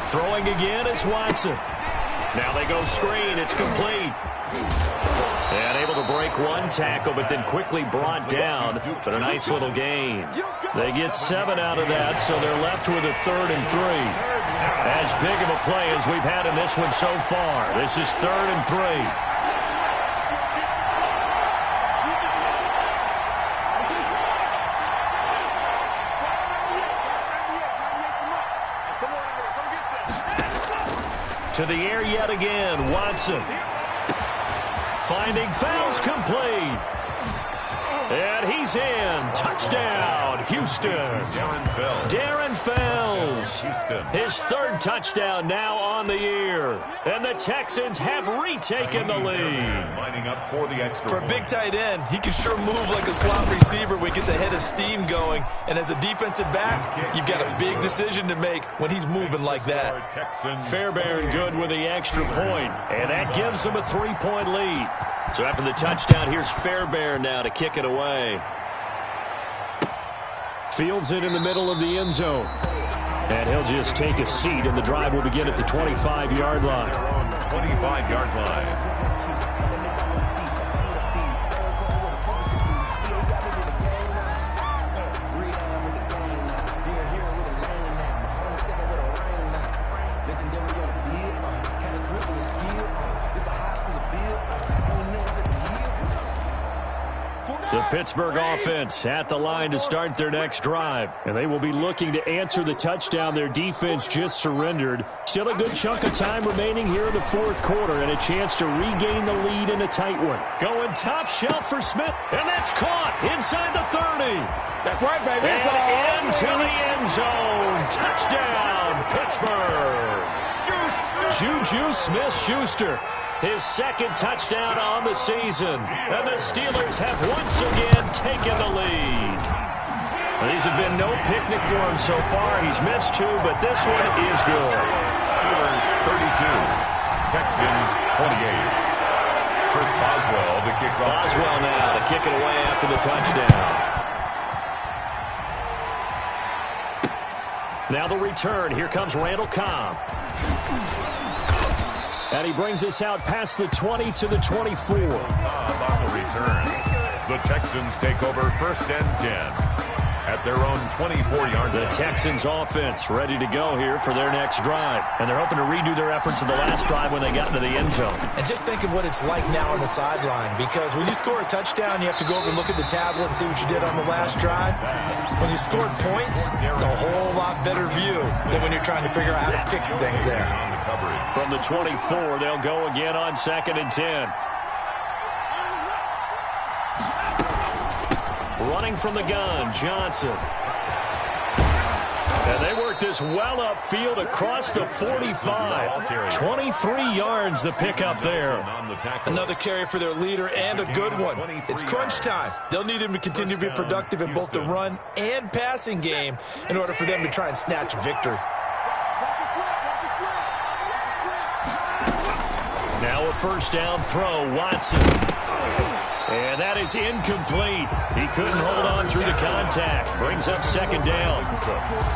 Throwing again is Watson. Now they go screen. It's complete. And able to break one tackle, but then quickly brought down. But a nice little gain. They get 7 out of that, so they're left with a 3rd and 3. As big of a play as we've had in this one so far. This is 3rd and 3. To the air yet again, Watson. Finding fouls complete. And he's in. Touchdown, Houston. Darren Fells. His 3rd touchdown now on the year. And the Texans have retaken the lead. Lining up for the extra For a big tight end, he can sure move like a slot receiver when he gets a head of steam going. And as a defensive back, you've got a big decision to make when he's moving like that. Fairbairn good with the extra point. And that gives them a 3-point lead. So after the touchdown, here's Fairbairn now to kick it away. Fields it in the middle of the end zone. And he'll just take a seat, and the drive will begin at the 25-yard line. 25-yard line. The Pittsburgh offense at the line to start their next drive. And they will be looking to answer the touchdown their defense just surrendered. Still a good chunk of time remaining here in the 4th quarter and a chance to regain the lead in a tight one. Going top shelf for Smith, and that's caught inside the 30. That's right, baby. And into the end zone. Touchdown, Pittsburgh. Juju Smith-Schuster. His 2nd touchdown on the season. And the Steelers have once again taken the lead. These have been no picnic for him so far. He's missed 2, but this one is good. Steelers 32, Texans 28. Chris Boswell to kick off. Boswell now to kick it away after the touchdown. Now the return. Here comes Randall Cobb. And he brings us out past the 20 to the 24. On the return, the Texans take over 1st and 10 at their own 24-yard line. The Texans offense ready to go here for their next drive. And they're hoping to redo their efforts of the last drive when they got into the end zone. And just think of what it's like now on the sideline, because when you score a touchdown, you have to go over and look at the tablet and see what you did on the last drive. When you scored points, it's a whole lot better view than when you're trying to figure out how to fix things there. From the 24, they'll go again on 2nd and 10. Running from the gun, Johnson. And they work this well upfield across the 45. 23 yards the pickup there. Another carry for their leader and a good one. It's crunch time. They'll need him to continue to be productive in both the run and passing game in order for them to try and snatch a victory. Now a 1st down throw, Watson. And that is incomplete. He couldn't hold on through the contact. Brings up 2nd down.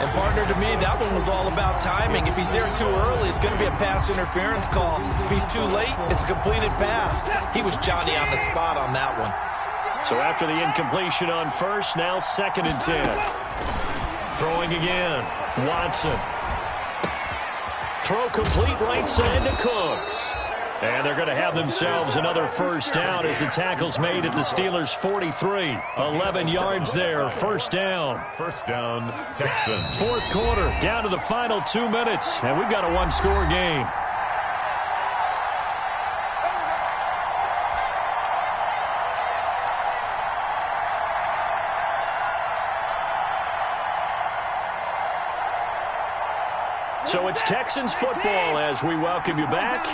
And partner, to me, that one was all about timing. If he's there too early, it's going to be a pass interference call. If he's too late, it's a completed pass. He was Johnny on the spot on that one. So after the incompletion on 1st, now 2nd and 10. Throwing again, Watson. Throw complete right side to Cooks. And they're going to have themselves another 1st down as the tackle's made at the Steelers' 43. 11 yards there, 1st down. 1st down, Texans. 4th quarter, down to the final 2 minutes, and we've got a 1-score game. So it's Texans football as we welcome you back.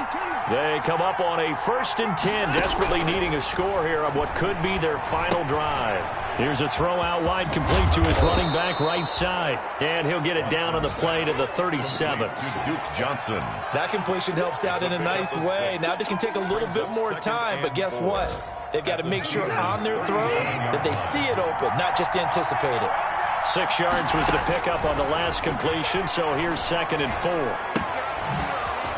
They come up on a 1st and 10, desperately needing a score here on what could be their final drive. Here's a throw out wide, complete to his running back right side. And he'll get it down on the play to the 37. Duke Johnson. That completion helps out in a nice way. Now they can take a little bit more time, but guess what? They've got to make sure on their throws that they see it open, not just anticipate it. 6 yards was the pickup on the last completion, so here's 2nd and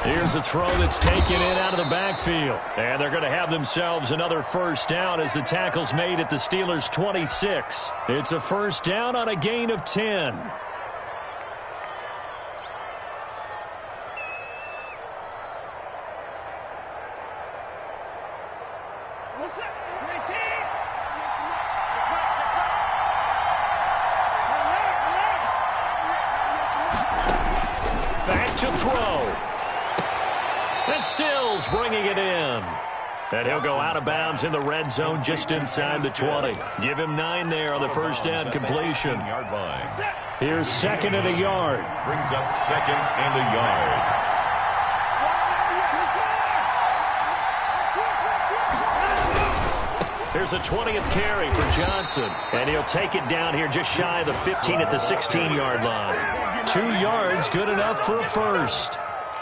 4. Here's a throw that's taken in out of the backfield. And they're going to have themselves another 1st down as the tackle's made at the Steelers' 26. It's a 1st down on a gain of 10. Back to throw. And Stills bringing it in. And he'll go out of bounds in the red zone just inside the 20. Give him 9 there on the 1st down completion. Here's 2nd and a yard. Brings up 2nd and a yard. Here's a 20th carry for Johnson. And he'll take it down here just shy of the 15 at the 16-yard line. 2 yards, good enough for a 1st.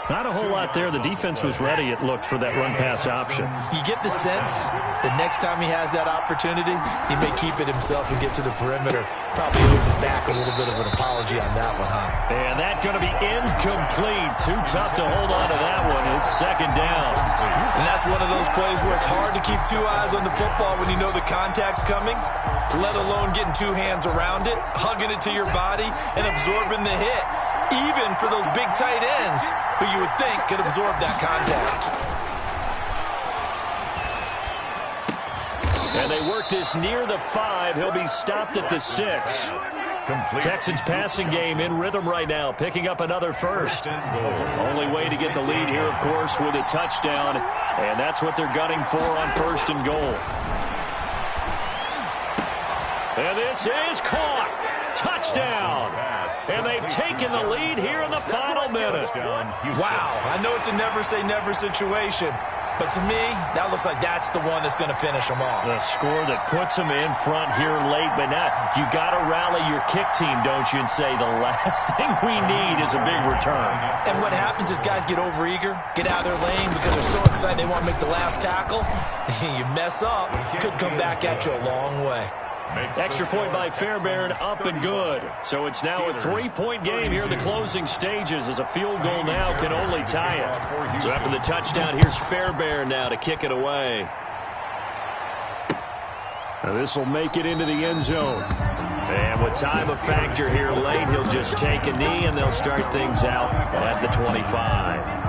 Not a whole lot there. The defense was ready, it looked, for that run-pass option. You get the sense that next time he has that opportunity, he may keep it himself and get to the perimeter. Probably owes his back a little bit of an apology on that one, huh? And that's going to be incomplete. Too tough to hold on to that one. It's 2nd down. And that's one of those plays where it's hard to keep 2 eyes on the football when you know the contact's coming, let alone getting 2 hands around it, hugging it to your body, and absorbing the hit. Even for those big tight ends who you would think could absorb that contact. And they work this near the 5. He'll be stopped at the 6. Complete. Texans passing game in rhythm right now, picking up another 1st. Only way to get the lead here, of course, with a touchdown. And that's what they're gunning for on 1st and goal. And this is caught. Touchdown. And they've taken the lead here in the final minute. Wow, I know it's a never-say-never situation, but to me, that looks like that's the one that's going to finish them off. The score that puts them in front here late, but now you got to rally your kick team, don't you, and say the last thing we need is a big return. And what happens is guys get overeager, get out of their lane because they're so excited they want to make the last tackle. You mess up, could come back at you a long way. Extra point by Fairbairn, up and good. So it's now a 3-point game here in the closing stages as a field goal now can only tie it. So after the touchdown, here's Fairbairn now to kick it away. Now this will make it into the end zone. And with time a factor here late, he'll just take a knee and they'll start things out at the 25.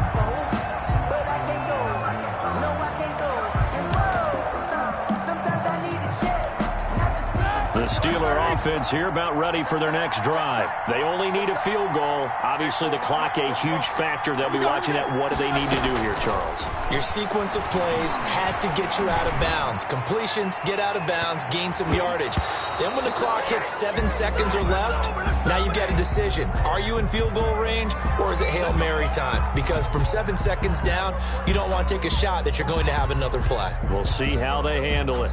The Steeler offense here about ready for their next drive. They only need a field goal. Obviously, the clock a huge factor. They'll be watching that. What do they need to do here, Charles? Your sequence of plays has to get you out of bounds. Completions, get out of bounds, gain some yardage. Then when the clock hits 7 seconds or left, now you've got a decision. Are you in field goal range or is it Hail Mary time? Because from 7 seconds down, you don't want to take a shot that you're going to have another play. We'll see how they handle it.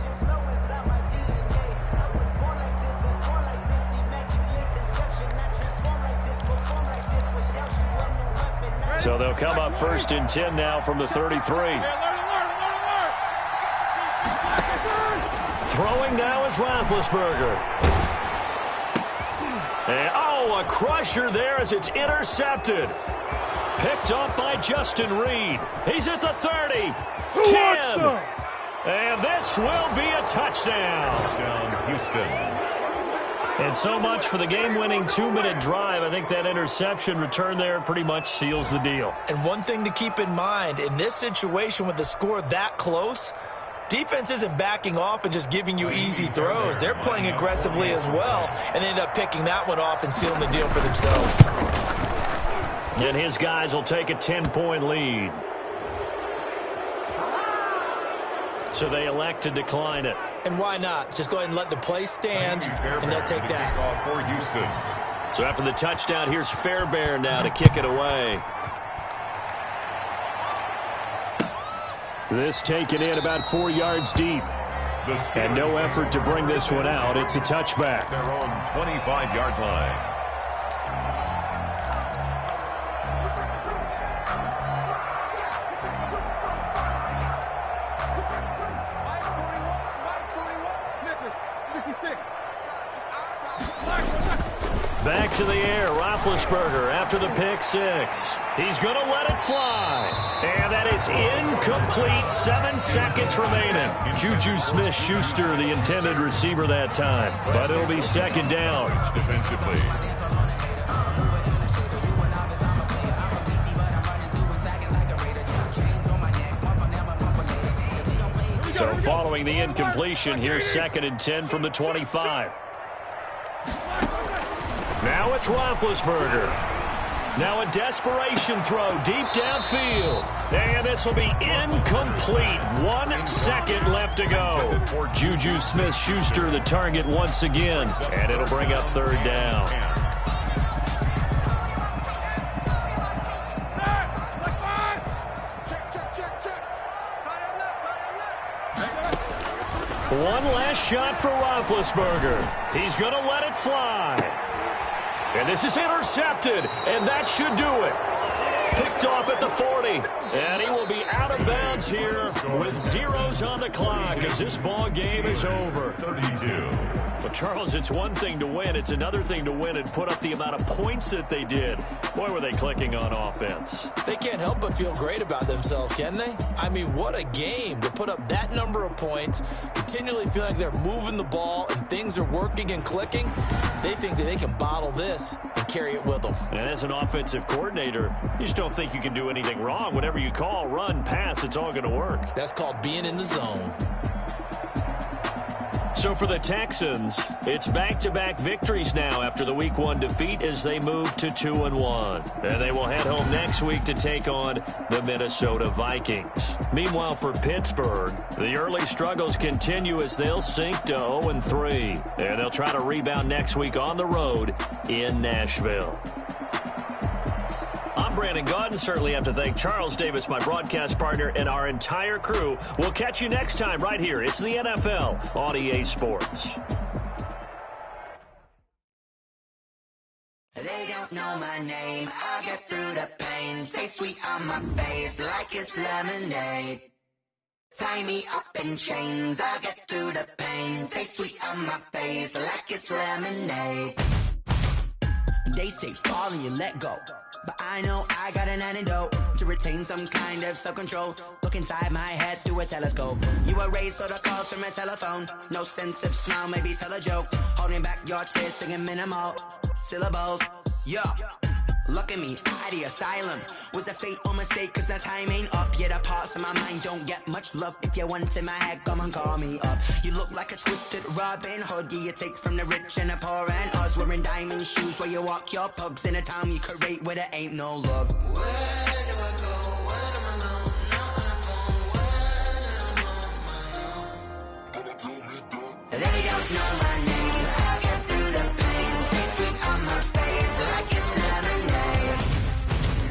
So they'll come up 1st and 10 now from the 33. Throwing now is Roethlisberger. And, a crusher there as it's intercepted. Picked up by Justin Reed. He's at the 30. 10. And this will be a touchdown. Touchdown, Houston. And so much for the game-winning 2-minute drive. I think that interception return there pretty much seals the deal. And one thing to keep in mind, in this situation with the score that close, defense isn't backing off and just giving you easy throws. They're playing aggressively as well, and they end up picking that one off and sealing the deal for themselves. And his guys will take a 10-point lead. So they elect to decline it. And why not? Just go ahead and let the play stand, and they'll take that. For Houston. So after the touchdown, here's Fairbairn now to kick it away. This taken in about 4 yards deep. And no effort to bring this one out. It's a touchback. Their own 25-yard line. Back to the air, Roethlisberger after the pick six. He's going to let it fly. And that is incomplete. 7 seconds remaining. Juju Smith-Schuster, the intended receiver that time. But it'll be second down. Defensively. So following the incompletion, here's 2nd and 10 from the 25. Now it's Roethlisberger. Now a desperation throw deep downfield. And this will be incomplete. 1 second left to go. For Juju Smith-Schuster, the target once again. And it'll bring up 3rd down. One last shot for Roethlisberger. He's going to let it fly. And this is intercepted, and that should do it. Picked off at the 40, and he will be out of bounds here with zeros on the clock as this ball game is over. 32. But, Charles, it's one thing to win. It's another thing to win and put up the amount of points that they did. Boy, were they clicking on offense. They can't help but feel great about themselves, can they? I mean, what a game to put up that number of points, continually feel like they're moving the ball and things are working and clicking. They think that they can bottle this and carry it with them. And as an offensive coordinator, you just don't think you can do anything wrong. Whatever you call, run, pass, it's all going to work. That's called being in the zone. So for the Texans, it's back-to-back victories now after the Week 1 defeat as they move to 2-1. And they will head home next week to take on the Minnesota Vikings. Meanwhile, for Pittsburgh, the early struggles continue as they'll sink to 0-3. And they'll try to rebound next week on the road in Nashville. I'm Brandon Gaudin. Certainly have to thank Charles Davis, my broadcast partner, and our entire crew. We'll catch you next time right here. It's the NFL on EA Sports. They don't know my name. I'll get through the pain. Taste sweet on my face like it's lemonade. Tie me up in chains. I'll get through the pain. Taste sweet on my face like it's lemonade. They say fall and you let go. But I know I got an antidote to retain some kind of self-control. Look inside my head through a telescope. You erase all the calls from a telephone. No sense of smile, maybe tell a joke. Holding back your tears, singing minimal syllables. Yo, look at me, out the asylum. Was a fate or mistake, cause the time ain't up. Yet the parts of my mind don't get much love. If you want in my head, come and call me up. You look like a twisted Robin Hood. Yeah, you take from the rich and the poor and us. Wearing diamond shoes while you walk your pugs in a town you create where there ain't no love. Where do I go? When am I alone? Not on the phone when I'm on my own. They don't know my name. I'll get through the pain. Taste sweet on my face like it's lemonade.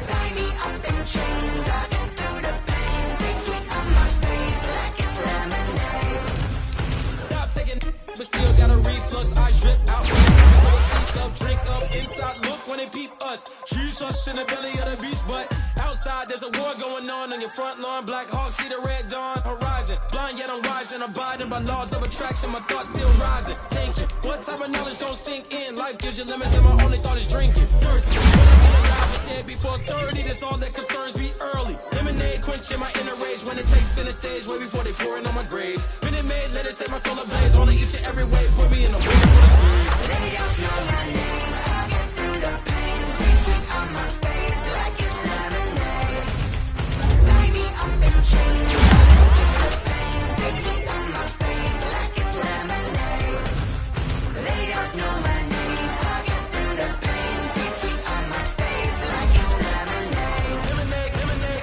Tie me up in chains. I'll get through the pain. Taste sweet on my face like it's lemonade. Stop taking, but still got a reflux. I drip out. Drink up inside, look when they peep us. Choose us in the belly of the beast, but outside there's a war going on your front lawn. Black Hawk, see the red dawn horizon. Blind yet I'm rising, abiding by laws of attraction. My thoughts still rising, thinking what type of knowledge don't sink in. Life gives you limits and my only thought is drinking. Thirsty, when I get alive with dead before 30, that's all that concerns me early. Lemonade quenching my inner rage when it takes center stage way before they pouring on my grave. Minute Maid, let it set my soul ablaze. Only each and every way, put me in the way for the sea. They don't know my name. I'll get through the pain. Taste sweet on my face like it's lemonade. Tie me up in chains. I'll get through the pain. Taste sweet on my face like it's lemonade. They don't know my name. I'll get through the pain. Taste sweet on my face like it's lemonade.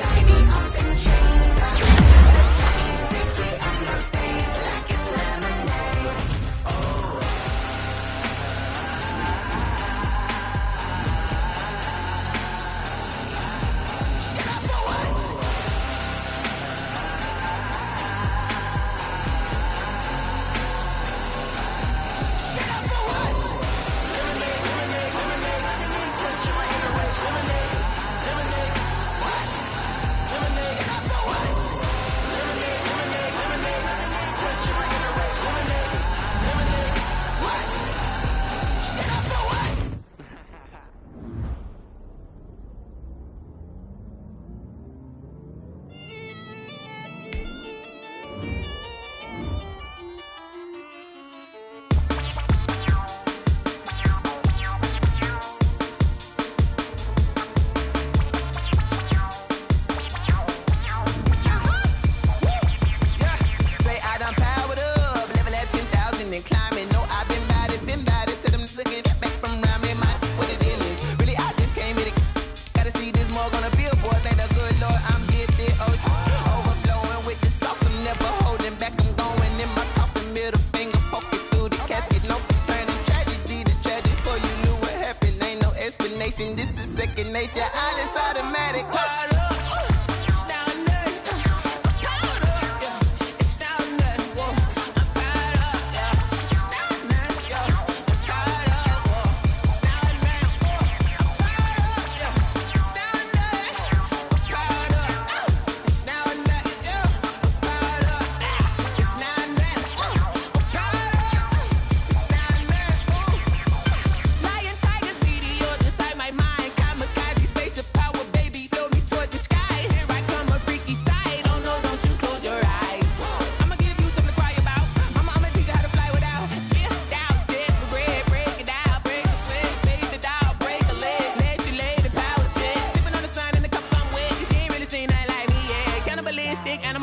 Tie me up in chains. I'll get through the pain. Taste sweet on my face like it's lemonade. Oh.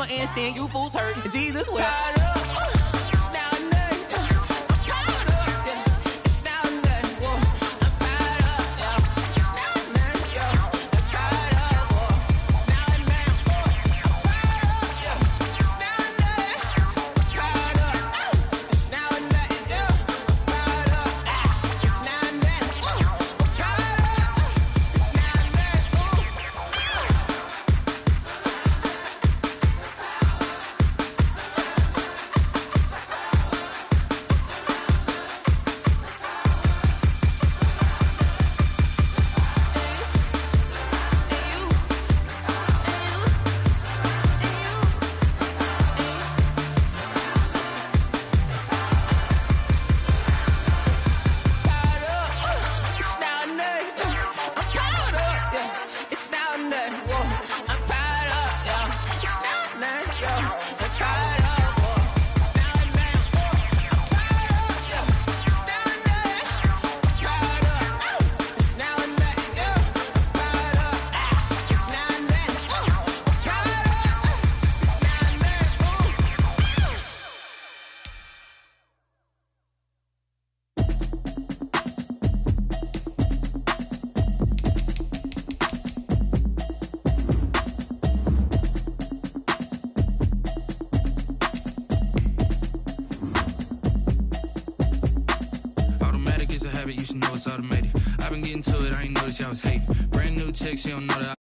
I'ma understand you fools hurt. Jesus will. Automatic is a habit, you should know it's automated. I've been getting to it, I ain't noticed y'all was hating. Brand new chick, she don't know that